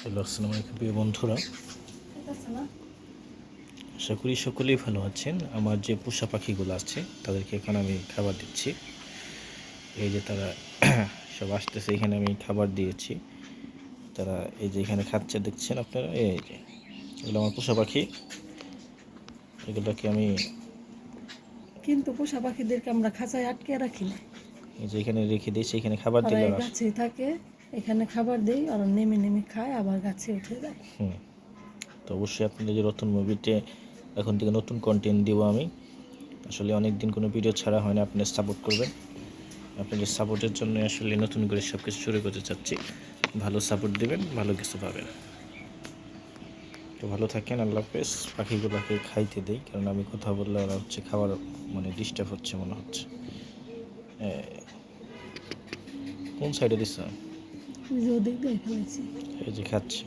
Hello, আসসালামু আলাইকুম প্রিয় বন্ধুরা। আশা করি সকলেই ভালো আছেন। আমার যে পোষা পাখিগুলো আছে তাদেরকে এখন আমি খাবার দিচ্ছি। এই যে তারা সব আসতেছে, এখানে আমি খাবার দিয়েছি। তারা এই যে এখানে খাচ্ছে, দেখছেন আপনারা। এই যে এগুলো আমার পোষা পাখি, এগুলোকে আমি কিন্তু পোষা পাখিদেরকে আমরা খাঁচায় আটকে রাখি না। এই যে এখানে রেখে দিয়েছি, এখানে খাবার ওরা দিলে এই ওরা গাছেই থাকে, এখানে খাবার দেই, ওরা নেমে নেমে খায় আবার গাছে উঠে যায়। তো অবশ্যই আপনাদের যে রতন মুভিতে এখন থেকে নতুন কন্টেন্ট দিব আমি। আসলে অনেক দিন কোনো ভিডিও ছাড়া হয় না, আপনারা সাপোর্ট করবেন। আপনাদের সাপোর্টের জন্য আসলে নতুন করে সব কিছু শুরু করতে চাচ্ছি। ভালো সাপোর্ট দেবেন, ভালো কিছু পাবেন। তো ভালো থাকেন, আল্লাহ হাফেজ। পাখিগুলোকে খাইতে দেই, কারণ আমি কথা বললে ওরা হচ্ছে খাবার ডিস্টার্ব হচ্ছে মনে হচ্ছে। কোন সাইডে দিচ্ছে? ওই যে ওদিক দিয়ে ফেলেছি। এই যে খাচ্ছে।